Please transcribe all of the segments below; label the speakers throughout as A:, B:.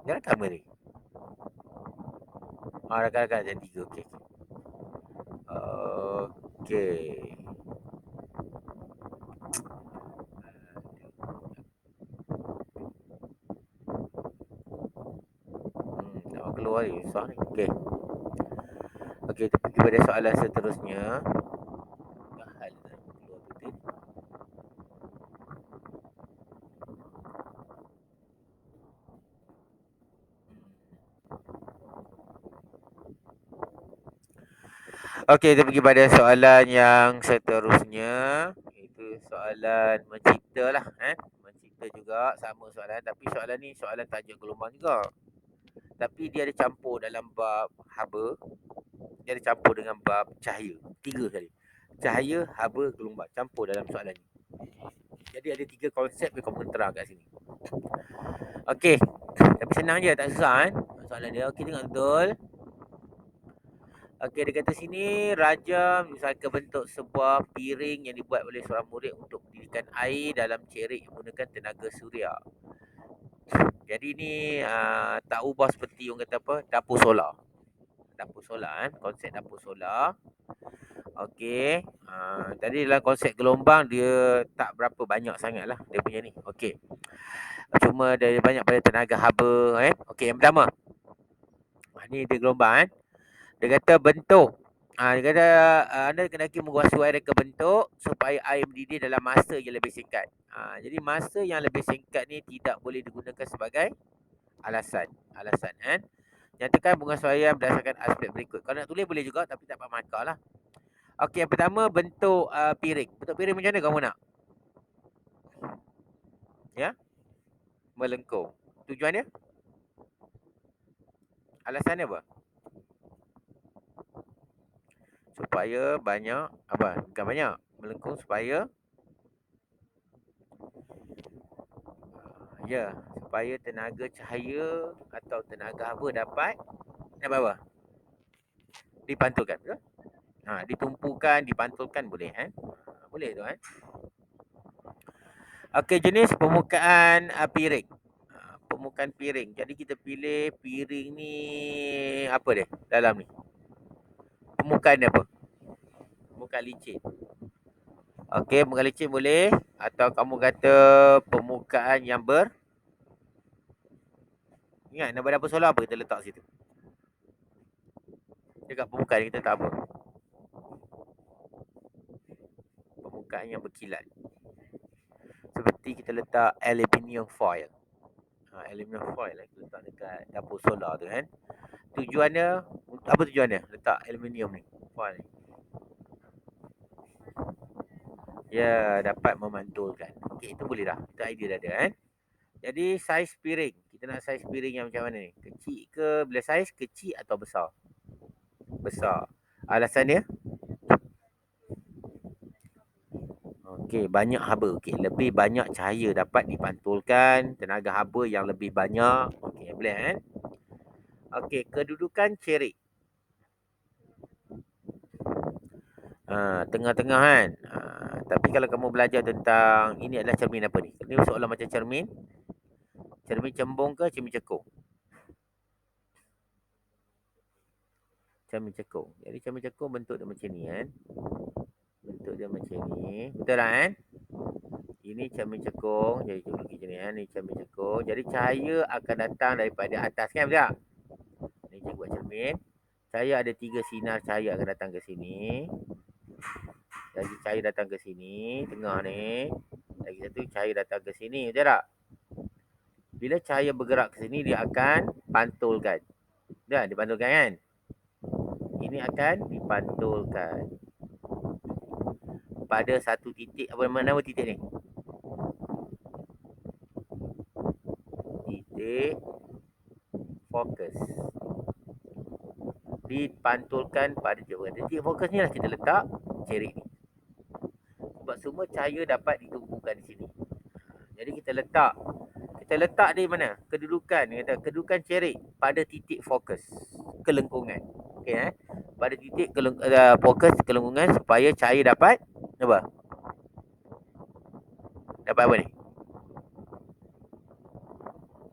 A: Dia rakam ke ni? Rakam ada 3. Okey. Okey. Nak keluar ni susah ni. Okey. Okey, kita pergi pada soalan seterusnya. Hal nak keluar betul. Okey, kita pergi pada soalan yang seterusnya. Itu soalan mencipta lah. Mencipta juga sama soalan. Tapi soalan ni soalan tajuk gelombang juga. Tapi dia ada campur dalam bab haba. Dia ada campur dengan bab cahaya. 3 kali. Cahaya, haba, gelombang. Campur dalam soalan ni. Jadi ada 3 konsep yang kamu kena terang kat sini. Okey. Tapi senang je, tak susah soalan dia. Okey, tengok betul. Okey, dia kata sini Raja misalkan bentuk sebuah piring yang dibuat oleh seorang murid untuk mendidihkan air dalam cerik yang menggunakan tenaga suria. Jadi ni tak ubah seperti orang kata apa, dapur solar. Dapur solar konsep dapur solar. Okey. Tadi dalam konsep gelombang dia tak berapa banyak sangat lah dia punya ni. Okey. Cuma dia banyak pada tenaga haba Okey, yang pertama. Ni dia gelombang Dia kata bentuk. Dia kata anda kena menguasai air ke bentuk supaya air mendidih dalam masa yang lebih singkat. Jadi masa yang lebih singkat ni tidak boleh digunakan sebagai alasan. Nyatakan penguasaian berdasarkan aspek berikut. Kalau nak tulis boleh juga tapi tak payah markah lah. Okey, yang pertama bentuk piring. Bentuk piring macam mana kamu nak? Ya? Melengkung. Tujuannya? Alasannya apa? Supaya banyak apa? Bukan banyak. Melengkung supaya supaya tenaga cahaya atau tenaga haba dapat apa? Dipantulkan, betul? Ditumpukan, dipantulkan boleh boleh tu Okey, jenis permukaan piring. Permukaan piring. Jadi kita pilih piring ni apa dia dalam ni? Permukaan dia apa? Permukaan licin. Okey, permukaan licin boleh atau kamu kata permukaan yang ingat nama dapur solar apa kita letak situ? Dekat permukaan kita tak apa. Permukaan yang berkilat. Seperti kita letak aluminium foil. Aluminium foil kita letak dekat dapur solar tu Tujuannya, apa tujuannya letak aluminium ni? Foil ni. Ya, dapat memantulkan. Okey, itu boleh dah. Itu idea dah ada Jadi saiz piring. Kita nak saiz piring yang macam mana ni? Kecil ke? Bila saiz kecil atau besar? Besar. Alasannya? Okey, banyak haba. Okey, lebih banyak cahaya dapat dipantulkan, tenaga haba yang lebih banyak. Okey, boleh Okey, kedudukan cerik. Tengah-tengah tapi kalau kamu belajar tentang ini adalah cermin apa ni? Ini soalan macam cermin. Cermin cembung ke cermin cekung? Cermin cekung. Jadi cermin cekung bentuk dia macam ni Bentuk dia macam ni. Betul tak Ini cermin cekung. Jadi kita pergi macam ni Ini cermin cekung. Jadi cahaya akan datang daripada atas kan betul tak? Ni cikgu buat cermin. Cahaya ada 3 sinar cahaya akan datang ke sini. Lagi cahaya datang ke sini, tengah ni. Lagi satu cahaya datang ke sini, betul tak? Bila cahaya bergerak ke sini, dia akan pantulkan. Dah, dipantulkan kan? Ini akan dipantulkan pada satu titik. Apa nama titik ni? Titik fokus. Dipantulkan pada titik fokus ni lah kita letak cerik ni. Sebab semua cahaya dapat ditumpukan di sini. Jadi kita letak di mana? Kedudukan cerik pada titik fokus kelengkungan. Okey pada titik fokus kelengkungan supaya cahaya dapat apa? Dapat apa ni?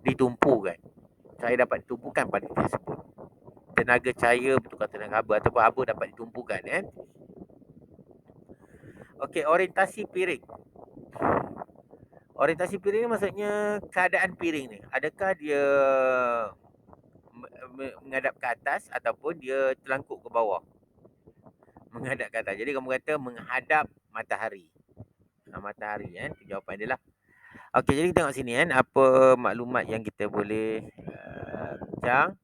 A: Ditumpukan. cahaya dapat ditumpukan pada titik tersebut. Tenaga cahaya bertukar tenaga haba ataupun haba dapat ditumpukan. Okey, orientasi piring. Orientasi piring ni maksudnya keadaan piring ni. Adakah dia menghadap ke atas ataupun dia terlangkuk ke bawah? Menghadap ke atas. Jadi kamu kata menghadap matahari. Matahari itu jawapan dia lah. Okey, jadi kita tengok sini apa maklumat yang kita boleh bincang.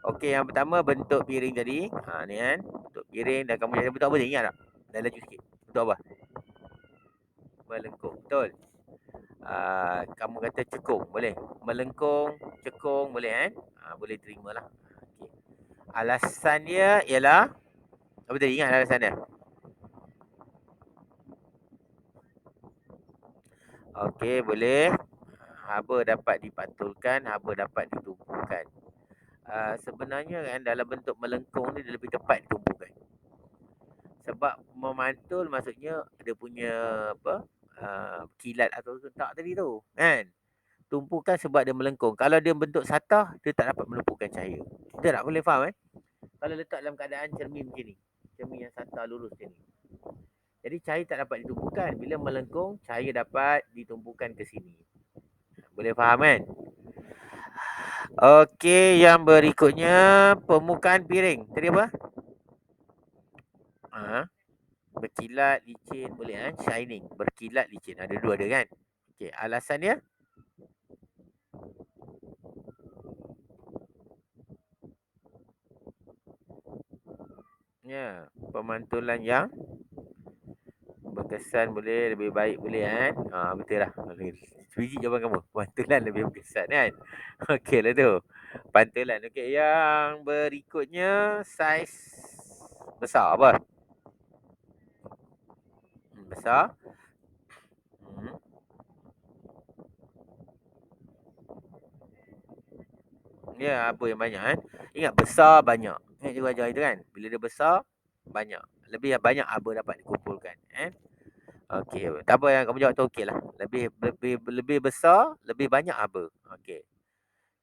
A: Okey, yang pertama bentuk piring tadi. Ni bentuk piring dan kamu jadi bentuk apa, ingat tak? Dah laju sikit. Bentuk apa? Melengkung. Betul. Kamu kata cekung, boleh. Melengkung, cekung, boleh boleh terima lah. Okay. Alasan dia ialah apa tadi, ingat alasan dia? Okey, boleh. Haba dapat dipantulkan, haba dapat ditumpukan. Sebenarnya dalam bentuk melengkung ni dia lebih tepat ditumpukan. Sebab memantul maksudnya dia punya apa? Kilat atau tak tadi tu, kan? Tumpukan sebab dia melengkung. Kalau dia bentuk satah, dia tak dapat melumpuhkan cahaya. Kita tak boleh faham Kalau letak dalam keadaan cermin macam ni. Cermin yang satah lurus macam ni. Jadi cahaya tak dapat ditumpukan. Bila melengkung, cahaya dapat ditumpukan ke sini. Boleh faham kan? Okey, yang berikutnya permukaan piring. Tadi apa? Berkilat, licin, boleh shining. Berkilat, licin. Ada dua ada kan? Okey, alasan dia? Ya, pemantulan yang berkesan boleh, lebih baik boleh betul lah. Sebiji jawapan kamu. Pantulan lebih berkesan kan? Okey lah tu. Pantulan. Okey, yang berikutnya saiz besar apa? Besar. Hmm. Ya, apa yang banyak Ingat besar banyak. Ingat cikgu ajar itu kan? Bila dia besar, banyak. Lebih banyak apa dapat dikumpulkan. Okey, tak apa yang kamu jawab tu okey lah. Lebih besar, lebih banyak apa. Okey.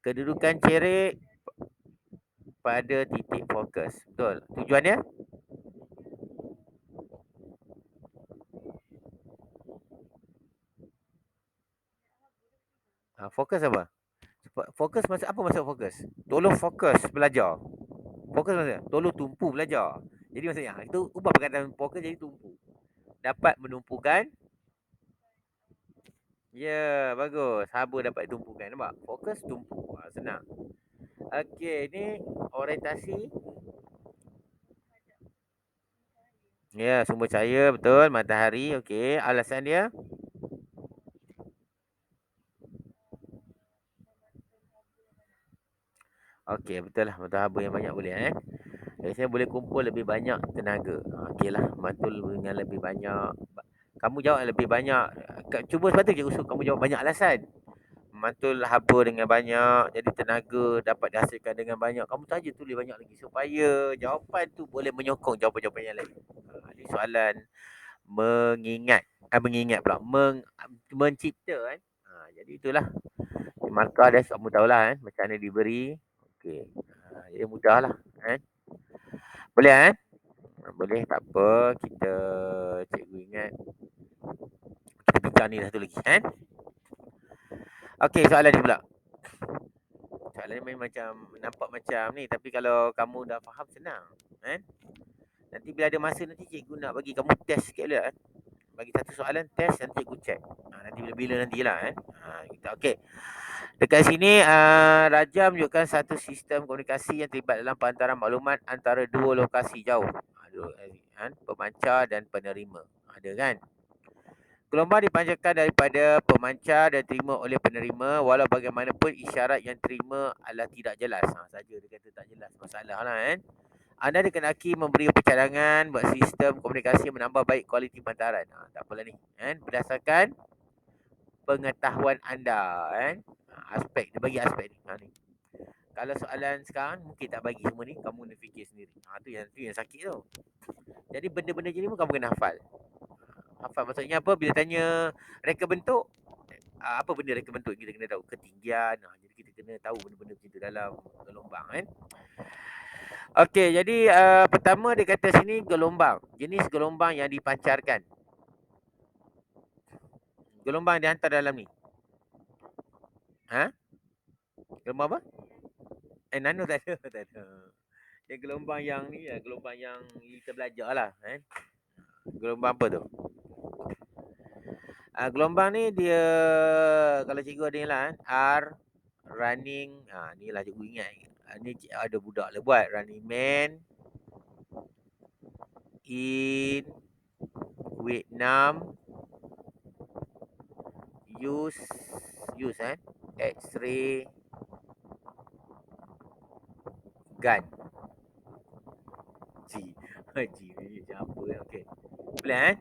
A: Kedudukan cerik pada titik fokus. Betul. Tujuannya? Fokus apa? Fokus maksud apa maksud fokus? Tolong fokus belajar. Fokus maksudnya tolong tumpu belajar. Jadi maksudnya itu ubah perkataan fokus jadi tumpu. Dapat menumpukan. Ya, bagus. Haba dapat tumpukan. Nampak? Fokus tumpu. Senang. Okey, ni orientasi. Ya, sumber cahaya betul, matahari. Okey, alasan dia? Okey, betul lah. Betul haba yang banyak boleh saya boleh kumpul lebih banyak tenaga. Okeylah, mantul dengan lebih banyak. Kamu jawab lebih banyak. Cuba sebab tu je usul kamu jawab banyak alasan. Mantul haba dengan banyak, jadi tenaga dapat dihasilkan dengan banyak. Kamu saja tulis banyak lagi supaya jawapan tu boleh menyokong jawapan-jawapan yang lain. Ini soalan mengingat. Mengingat pula. Mencipta jadi itulah. Markah dah kamu tahulah macam mana diberi. Okey. Jadi mudahlah Boleh Boleh, tak apa. Cikgu ingat. Kita bincang ni satu lagi Okey, soalan ni pula. Soalan ni macam nampak macam ni, tapi kalau kamu dah faham senang Nanti bila ada masa nanti cikgu nak bagi kamu test sikit lah Bagi satu soalan test nanti cikgu check. Nanti bila-bila nantilah kita okey. Dekat sini Raja menunjukkan satu sistem komunikasi yang terlibat dalam perantaran maklumat antara dua lokasi jauh. Pemancar dan penerima. Ada kan? Gelombang dipancarkan daripada pemancar dan terima oleh penerima, walau bagaimanapun isyarat yang terima adalah tidak jelas. Saja dia kata tak jelas, masalah lah Anda dikenaki memberi pencadangan buat sistem komunikasi menambah baik kualiti pantaran. Tak apalah ni berdasarkan pengetahuan anda aspek, dia bagi aspek ni. Kalau soalan sekarang mungkin tak bagi semua ni, kamu kena fikir sendiri. Tu yang sakit tu. Jadi benda-benda je ni pun kamu kena hafal. Hafal maksudnya apa? Bila tanya reka bentuk, apa benda reka bentuk kita kena tahu ketinggian. Jadi kita kena tahu benda-benda macam tu dalam gelombang kan. Okey, jadi pertama dia kata sini gelombang. Jenis gelombang yang dipancarkan. Gelombang yang dihantar dalam ni. Ha? Gelombang apa? Nano tak ada, tak ada. Yang gelombang yang ni lah, gelombang yang kita belajar lah kan. Gelombang apa tu? Gelombang ni dia kalau cikgu ada ni lah R running, ni lah cikgu ingat. Ni ada budak lah buat Running Man in Vietnam use X-ray gun. G. G ni macam apa kan? Okey. Plan.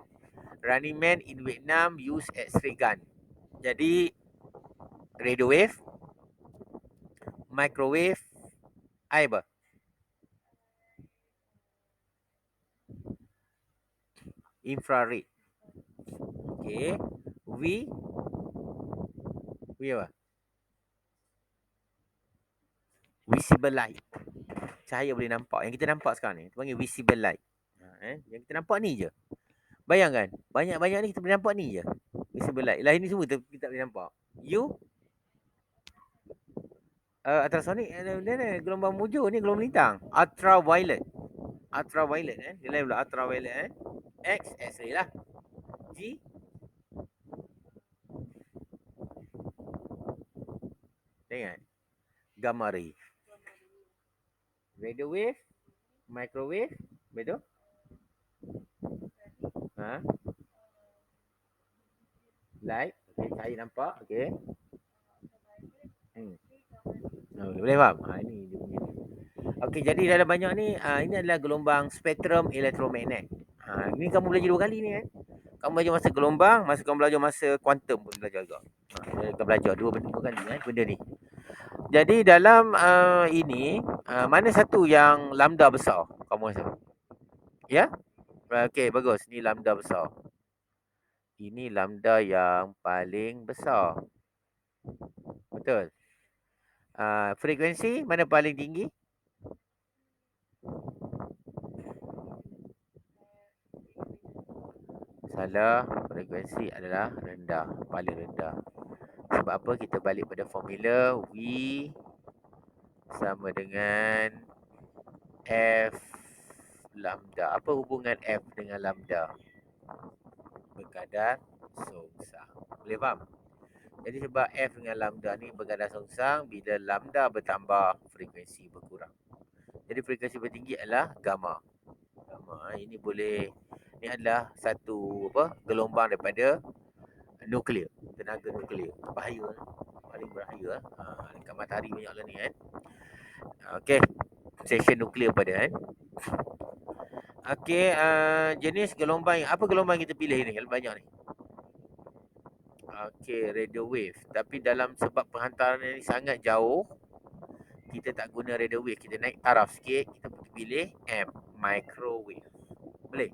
A: Running Man in Vietnam use X-ray gun. Jadi radio wave, microwave, apa? Infrared. Okey. V apa? Visible light. Cahaya boleh nampak. Yang kita nampak sekarang ni, kita panggil visible light. Yang kita nampak ni je. Bayangkan, banyak-banyak ni kita boleh nampak ni je. Visible light. Lain ni semua kita tak boleh nampak. You ultrasonic gelombang mujur ni gelombang lintang. Ultraviolet. Ultraviolet dia lain pula ultraviolet X X-ray lah. G tengok gamma ray. Radio wave, microwave, betul? Light, okey, cahaya nampak, okey. Boleh faham? Ini dia punya. Okey, jadi dalam banyak ni, ini adalah gelombang spektrum elektromagnet. Ini kamu belajar 2 kali ni kan. Kamu belajar masa gelombang, masa kamu belajar masa kuantum pun belajar juga. Kita belajar dua kali kan benda ni. Jadi dalam ini, mana satu yang lambda besar? Kamu rasa? Ya? Okey, bagus. Ni lambda besar. Ini lambda yang paling besar. Betul. Frekuensi mana paling tinggi? Salah, frekuensi adalah rendah, paling rendah. Sebab apa? Kita balik pada formula V sama dengan F lambda. Apa hubungan F dengan lambda? Berkadar songsang. Boleh faham? Jadi sebab F dengan lambda ni berkadar songsang, bila lambda bertambah, frekuensi berkurang. Jadi frekuensi bertinggi adalah gamma. Gamma ini boleh, ni adalah satu gelombang daripada nuklear, tenaga nuklear. Bahaya, paling berbahaya. Dekat matahari banyak lah ni kan. Okey, session nuklear pada kan. Okey, jenis gelombang, apa gelombang kita pilih ni? Kalau banyak ni. Okey, radio wave. Tapi dalam sebab penghantaran ni sangat jauh, kita tak guna radio wave. Kita naik taraf sikit, kita pilih M, microwave. Boleh?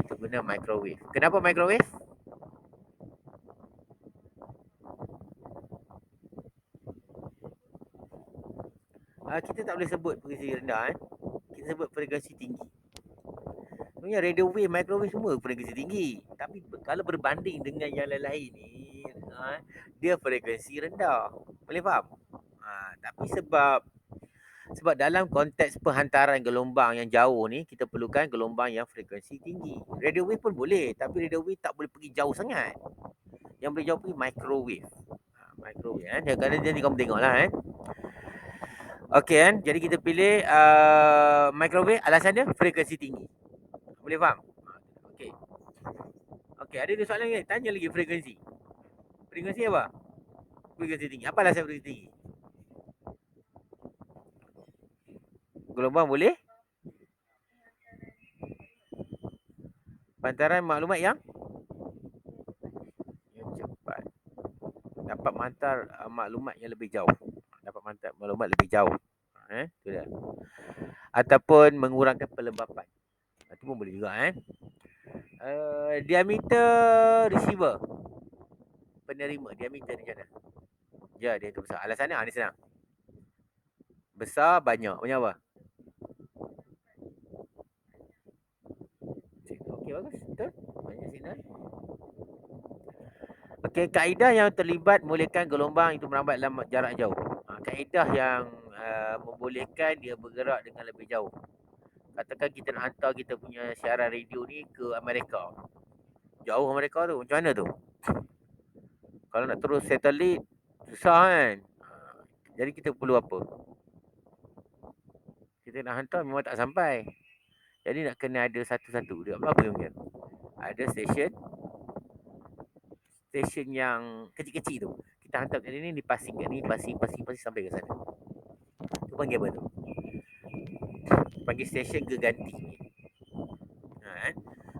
A: Kita guna microwave. Kenapa microwave? Kita tak boleh sebut frekuensi rendah kan. Kita sebut frekuensi tinggi. Sebenarnya radio wave, microwave semua frekuensi tinggi. Tapi kalau berbanding dengan yang lain-lain ni, dia frekuensi rendah. Boleh faham? Tapi sebab dalam konteks penghantaran gelombang yang jauh ni, kita perlukan gelombang yang frekuensi tinggi. Radio wave pun boleh, tapi radio wave tak boleh pergi jauh sangat. Yang boleh jauh pergi microwave. Microwave kan. Jadi kamu tengoklah kan. Okey kan. Jadi kita pilih microwave, alasan dia frekuensi tinggi. Boleh faham? Okey. Okey, ada soalan lagi. Tanya lagi frekuensi. Frekuensi apa? Frekuensi tinggi. Apa alasan frekuensi tinggi? Gelombang boleh pantaran maklumat yang cepat. Dapat menghantar maklumat yang lebih jauh. Dapat menghantar maklumat lebih jauh. Itu dia. Ataupun mengurangkan pelembapan. Itu pun boleh juga diameter receiver, penerima diameter ni macam mana? Ya, dia tu besar. Alasannya ni senang. Besar banyak. Banyak apa? Okey, bagus. Betul. Banyak signal. Okey, kaedah yang terlibat membolehkan gelombang itu merambat dalam jarak jauh. Kaedah yang membolehkan dia bergerak dengan lebih jauh. Katakan kita nak hantar kita punya siaran radio ni ke Amerika. Jauh Amerika tu. Macam mana tu? Kalau nak terus satelit, susah kan? Jadi kita perlu apa? Kita nak hantar memang tak sampai. Jadi nak kena ada satu-satu. Dia apa punya? Ada stesen yang kecil-kecil tu. Kita hantar kat sini, dipasing kat ni, pasing sampai ke sana. Tu panggil apa tu? Panggil stesen geganti. Kan?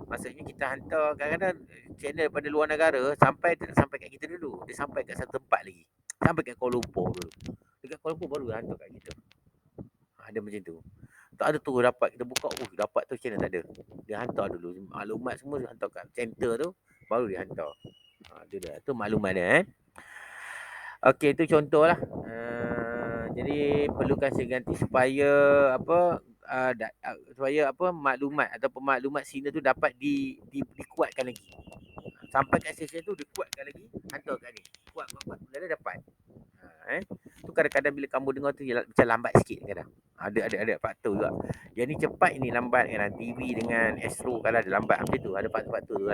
A: Maksudnya kita hantar kadang-kadang channel pada luar negara sampai kat kita dulu. Dia sampai kat satu tempat lagi. Sampai kat Kuala Lumpur dulu. Dekat Kuala Lumpur baru dia hantar kat kita. Ada macam tu. Tak ada tu dapat kita buka, dapat tu channel tak ada. Dia hantar dulu. Maklumat semua dia hantar kat center tu, baru dia hantar. Itu dia. Tu maklumat dia. Okey, itu contoh lah. Jadi perlukan seganti supaya apa supaya apa maklumat ataupun maklumat signal tu dapat dikuatkan lagi. Sampai kat stesen tu dikuatkan lagi, hantar kat ni. Kuat dia dapat. Tu kadang-kadang bila kamu dengar tu macam lambat sikit kadang. Ada faktor juga. Yang ni cepat, ini lambat kadang. TV dengan Astro kadang ada lambat macam tu. Ada faktor-faktor tu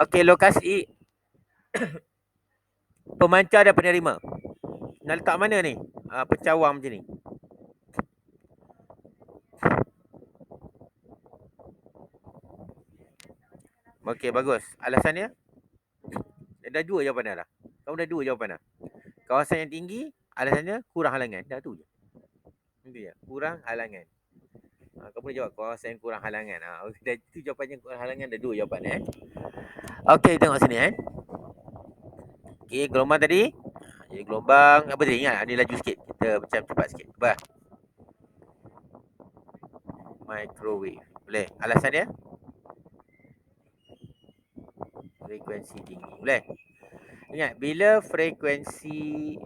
A: Okey, lokasi pemancar dan penerima. Nak letak mana ni? Pencawang macam ni. Okey, bagus. Alasannya? Dah dua jawapan dah lah. Kamu dah dua jawapan dah. Kawasan yang tinggi, alasannya kurang halangan. Dah tu je. Itu je. Kurang halangan. Kamu dah jawab kawasan yang kurang halangan. Dah tu jawapannya kurang halangan, dah dua jawapan Okey, tengok sini Okey, gelombang tadi. Jadi gelombang apa tadi? Ingat, dia laju sikit. Kita macam cepat sikit. Apa? Microwave. Boleh. Alasan dia? Frekuensi tinggi. Boleh. Ingat, bila frekuensi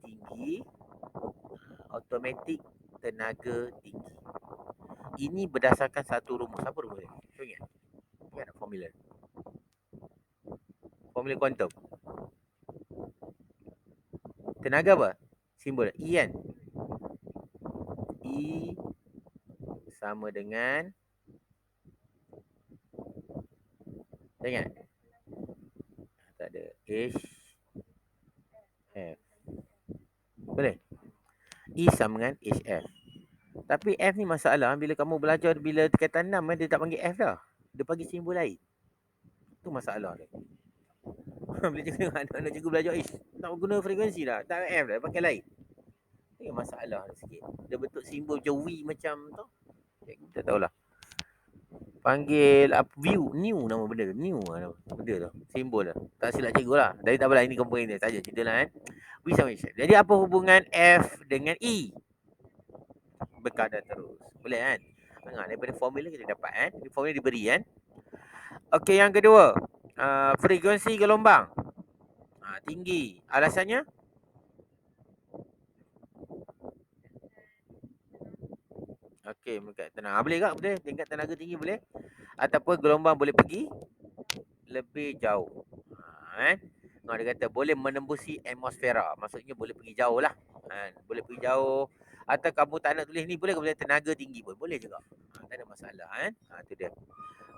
A: tinggi, automatik tenaga tinggi. Ini berdasarkan satu rumus. Apa rumus ni? Ingat? Ingat formula? Formula kuantum. Tenaga apa? Simbol E kan? E sama dengan, ingat? Tak ada. H F. Boleh? E sama dengan HF. Tapi F ni masalah bila kamu belajar bila tingkatan 6 dia tak panggil F dah. Dia panggil simbol lain. Tu masalah dia. Bila cikgu anak-anak cikgu belajar tak guna frekuensi dah. Tak F dah, pakai lain. Ini masalah sikit. Dia bentuk simbol macam V macam tu. Cikgu tak tahulah. Panggil view, new nama benda tu. New nama benda tu. Simbol tu. Tak silap cikgu lah. Dari tak apalah, ini komponen dia saja cerita lah V sama H. Jadi apa hubungan F dengan E? Berkadar terus. Boleh kan? Daripada formula kita dapat formula diberi Okey, yang kedua, frekuensi gelombang tinggi. Alasannya? Okey, tenang. Boleh tak? Boleh. Tingkat tenaga tinggi boleh. Ataupun gelombang boleh pergi lebih jauh. Dia kata boleh menembusi atmosfera. Maksudnya boleh pergi jauh lah. Boleh pergi jauh. Atau kamu tak nak tulis ni boleh tenaga tinggi pun. Boleh juga. Tak ada masalah Itu dia.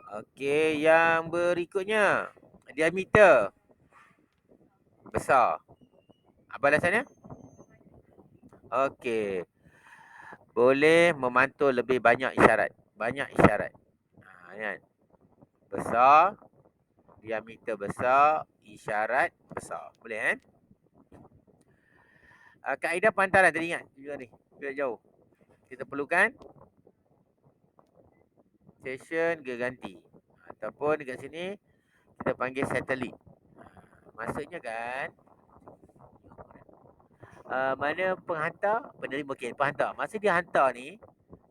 A: Okey, yang berikutnya. Diameter besar. Apa alasannya? Okey. Boleh memantul lebih banyak isyarat. Banyak isyarat. Kan? Besar. Diameter besar. Isyarat besar. Boleh kaedah pantaran tadi ingat juga ni. Bila jauh. Kita perlukan stesen geganti. Ataupun dekat sini kita panggil satelit. Maksudnya kan mana penghantar, penerima penghantar. Masa dia hantar ni,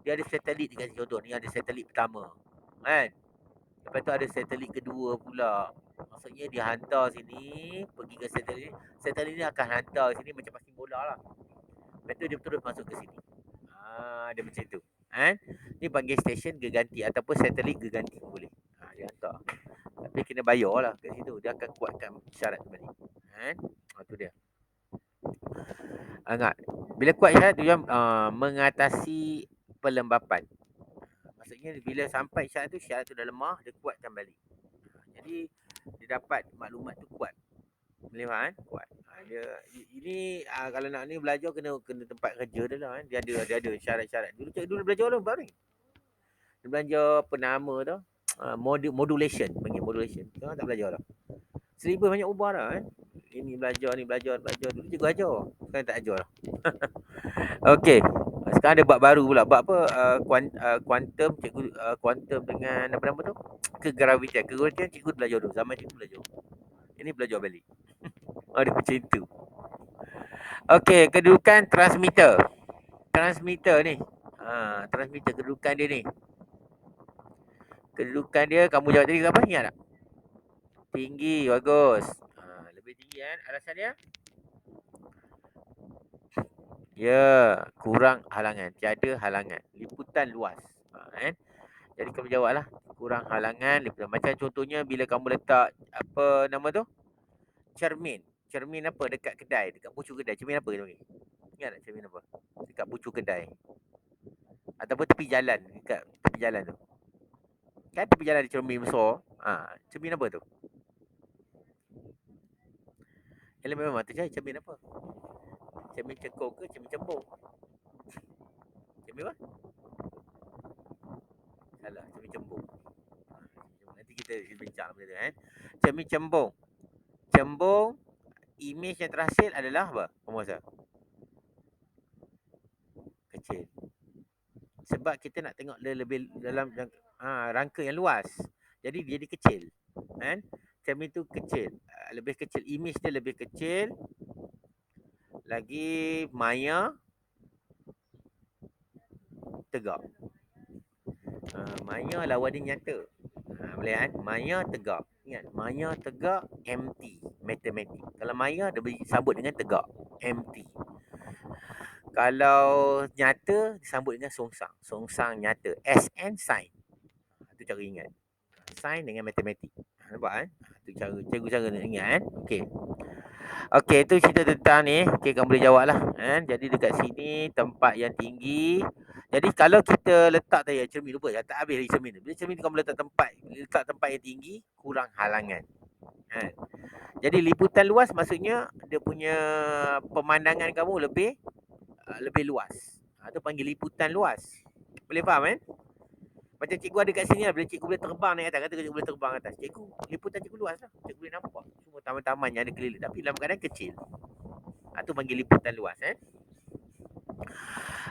A: dia ada satelit dekat sini. Contoh ni ada satelit pertama. Kan? Lepas tu ada satelit kedua pula. Maksudnya dia hantar sini, pergi ke satelit. Satelit ni akan hantar sini macam passing bola lah. Lepas tu dia terus masuk ke sini. Dia macam tu. Kan? Ni panggil stesen geganti ataupun satelit geganti boleh. Dia hantar. Tapi kena bayar lah kat situ. Dia akan kuatkan syarat kembali. Kan? Tu dia. Ingat. Bila kuat syarat tu dia mengatasi pelembapan. Maksudnya bila sampai syarat tu dah lemah, dia kuatkan balik. Jadi dia dapat maklumat tu kuat. Boleh faham kan? Kuat. Dia ini kalau nak ni belajar kena tempat kerja dia lah kan. Dia ada syarat-syarat. Dulu belajar lah baru ni. Dia belajar penama tu. Modulation, panggil modulation. Sekarang tak belajar dah. Syllabus banyak ubah dah kan. Ini belajar. Dulu cikgu ajar. Sekarang tak ajar dah. Okey. Sekarang ada bab baru pula. Bab apa? Quantum, cikgu quantum dengan apa nama tu? Kegravitian. Kegravitian cikgu belajar dulu. Zaman cikgu belajar. Ini belajar balik. Ada macam tu. Okey, kedudukan transmitter. Transmitter ni. Transmitter kedudukan dia ni. Kedudukan dia kamu jawab tadi apa? Ingat tak? Tinggi, bagus. Lebih tinggi kan? Alasan dia? Ya, kurang halangan. Tiada halangan. Liputan luas. Kan? Jadi kamu jawablah. Kurang halangan. Liputan. Macam contohnya bila kamu letak apa nama tu? Cermin. Cermin apa? Dekat kedai. Dekat pucuk kedai. Cermin apa kita panggil? Ingat tak cermin apa? Dekat pucuk kedai. Ataupun tepi jalan. Dekat tepi jalan tu. Kan tepi jalan ada cermin besar. Cermin apa tu? Elemen memang tercari cermin apa? Cermin cekung ke cermin cembung? Cermin apa? Salah, cermin cembung. Nanti kita bincang benda tu kan. Cermin cembung. Cembung, imej yang terhasil adalah apa? Kamu rasa? Kecil. Sebab kita nak tengok dia lebih dalam rangka yang luas. Jadi dia jadi kecil. Kan? Cermin tu kecil. Lebih kecil. Imej dia lebih kecil. Lagi maya tegak. Maya lawan dia nyata. Boleh kan? Maya tegak. Ingat, maya tegak empty. Matematik. Kalau maya dia disambut dengan tegak. Empty. Kalau nyata disambut dengan songsang. Songsang nyata. SN sign. Itu cara ingat. Sign dengan matematik. Nampak kan? Itu cara nak ingat kan? Okey. Okey, itu cerita tentang ni. Okey, kamu boleh jawab lah. Kan? Jadi dekat sini tempat yang tinggi. Jadi kalau kita letak tadi cermin, lupa tak habis lagi cermin tu. Bila cermin kamu letak tempat yang tinggi, kurang halangan. Kan? Jadi liputan luas maksudnya dia punya pemandangan kamu lebih luas. Itu panggil liputan luas. Boleh faham kan? Macam cikgu ada kat sini lah. Bila cikgu boleh terbang naik atas. Kata cikgu boleh terbang atas. Cikgu, liputan cikgu luas lah. Cikgu boleh nampak semua taman-taman yang ada keliling. Tapi dalam keadaan kecil. Itu panggil liputan luas.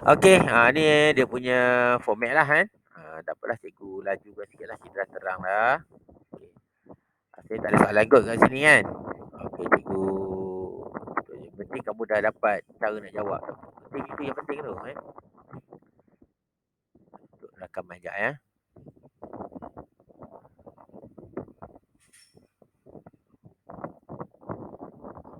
A: Okey, ni dia punya format lah kan. Tak apalah, cikgu lajukan sikit lah. Kita dah terang dah. Okay. Saya tak ada soalan kot kat sini kan. Okey, cikgu. Yang penting kamu dah dapat cara nak jawab. Penting itu yang penting tu. Untuk rakaman sekejap ya.